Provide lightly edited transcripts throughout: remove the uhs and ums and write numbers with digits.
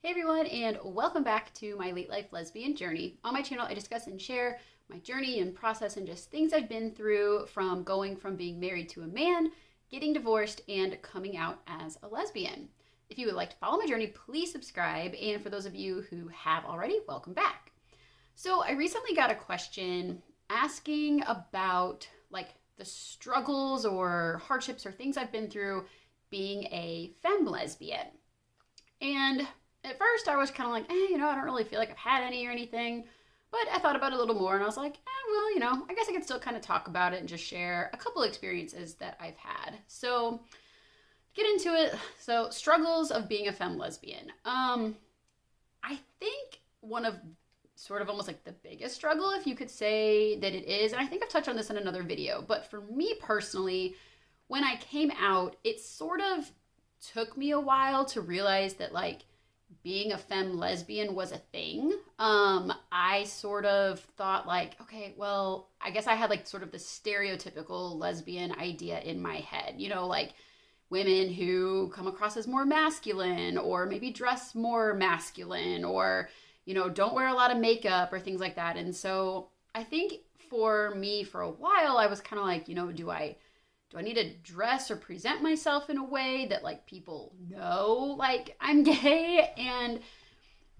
Hey everyone, and welcome back to my late life lesbian journey. On my channel, I discuss and share my journey and process and just things I've been through from going from being married to a man, getting divorced, and coming out as a lesbian. If you would like to follow my journey, please subscribe. And for those of you who have already, welcome back. So I recently got a question asking about the struggles or hardships or things I've been through being a femme lesbian. And at first, I was kind of like, I don't really feel like I've had any or anything. But I thought about it a little more and I was like, I guess I can still kind of talk about it and just share a couple experiences that I've had. So, get into it. So, struggles of being a femme lesbian. I think one of sort of almost like the biggest struggle, if you could say that it is, and I think I've touched on this in another video, but for me personally, when I came out, it sort of took me a while to realize that being a femme lesbian was a thing. I sort of thought okay, well, I guess I had sort of the stereotypical lesbian idea in my head, women who come across as more masculine or maybe dress more masculine or, don't wear a lot of makeup or things like that. And so I think for me for a while, I was kind of like, do I need to dress or present myself in a way that people know I'm gay? And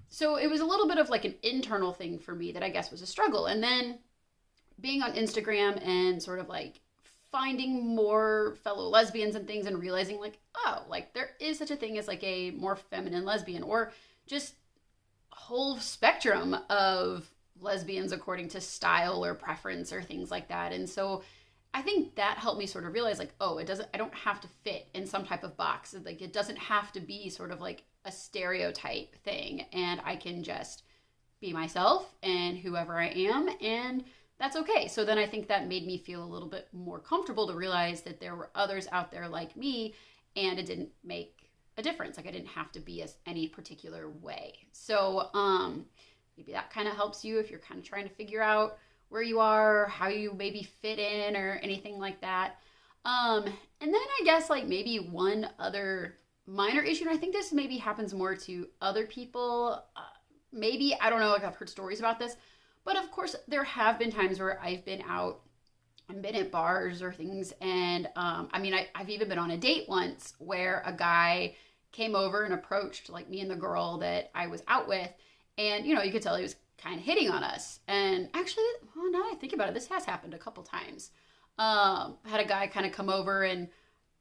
so it was a little bit of an internal thing for me that I guess was a struggle. And then being on Instagram and sort of finding more fellow lesbians and things and realizing there is such a thing as a more feminine lesbian or just a whole spectrum of lesbians according to style or preference or things like that. And so I think that helped me sort of realize I don't have to fit in some type of box. It doesn't have to be sort of a stereotype thing, and I can just be myself and whoever I am, and that's okay. So then I think that made me feel a little bit more comfortable to realize that there were others out there like me, and it didn't make a difference. I didn't have to be any particular way. So maybe that kind of helps you if you're kind of trying to figure out where you are, how you maybe fit in or anything like that. And then I guess maybe one other minor issue, and I think this maybe happens more to other people. Maybe, I don't know, I've heard stories about this, but of course there have been times where I've been out and been at bars or things. And I've even been on a date once where a guy came over and approached me and the girl that I was out with. And, you could tell he was kind of hitting on us. And actually, well, now that I think about it, this has happened a couple times. Had a guy kind of come over and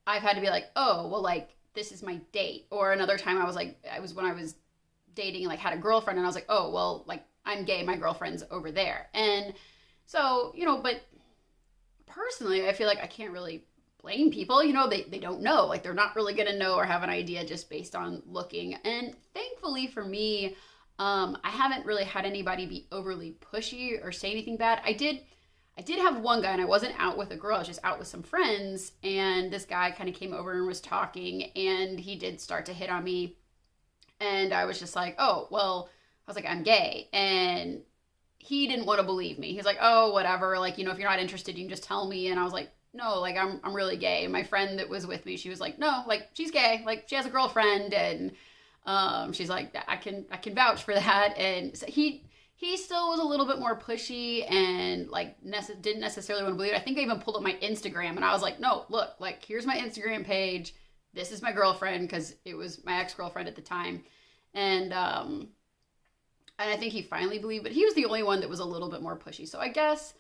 I've had to be oh, well, this is my date. Or another time I was when I was dating, had a girlfriend and I was oh, well, I'm gay, my girlfriend's over there. And so, but personally, I feel I can't really blame people. They don't know. They're not really going to know or have an idea just based on looking. And thankfully for me, I haven't really had anybody be overly pushy or say anything bad. I did have one guy, and I wasn't out with a girl, I was just out with some friends, and this guy kind of came over and was talking, and he did start to hit on me, and I was just oh, well, I was I'm gay, and he didn't want to believe me. He's oh, whatever, if you're not interested, you can just tell me. And I was no, I'm really gay. And my friend that was with me, she was no, she's gay, she has a girlfriend, and she's I can vouch for that. And so he still was a little bit more pushy and didn't necessarily want to believe it. I think I even pulled up my Instagram and I was no, look, here's my Instagram page. This is my girlfriend, because it was my ex-girlfriend at the time. And I think he finally believed, but he was the only one that was a little bit more pushy. So I guess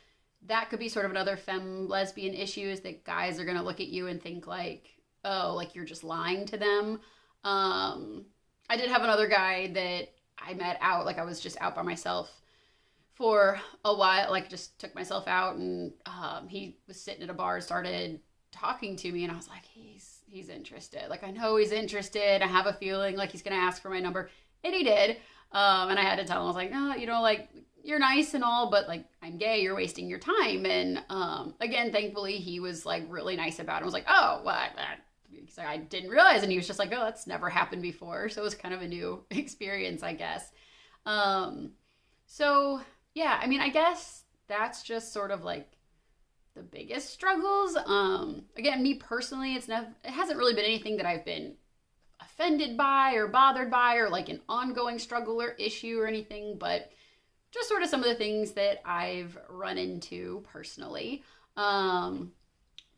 that could be sort of another femme lesbian issue, is that guys are going to look at you and think oh, you're just lying to them. I did have another guy that I met out, I was just out by myself for a while, just took myself out, and he was sitting at a bar, started talking to me, and I was he's interested. I know he's interested. I have a feeling he's going to ask for my number, and he did. And I had to tell him, I was no, you're nice and all, but I'm gay, you're wasting your time. And again, thankfully, he was really nice about it. I was oh, what? I didn't realize. And he was just oh, that's never happened before. So it was kind of a new experience, I guess. So yeah, I guess that's just sort of the biggest struggles. Again, me personally, it hasn't really been anything that I've been offended by or bothered by or like an ongoing struggle or issue or anything, but just sort of some of the things that I've run into personally.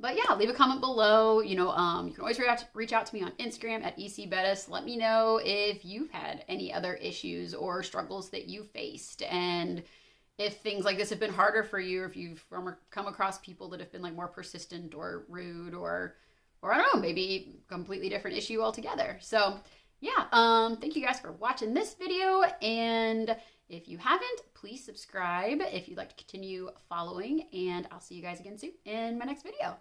But yeah, leave a comment below. You can always reach out to me on Instagram at ecbettis. Let me know if you've had any other issues or struggles that you faced, and if things like this have been harder for you, or if you've come across people that have been like more persistent or rude, or I don't know, maybe completely different issue altogether. So yeah, thank you guys for watching this video, and if you haven't, please subscribe if you'd like to continue following, and I'll see you guys again soon in my next video.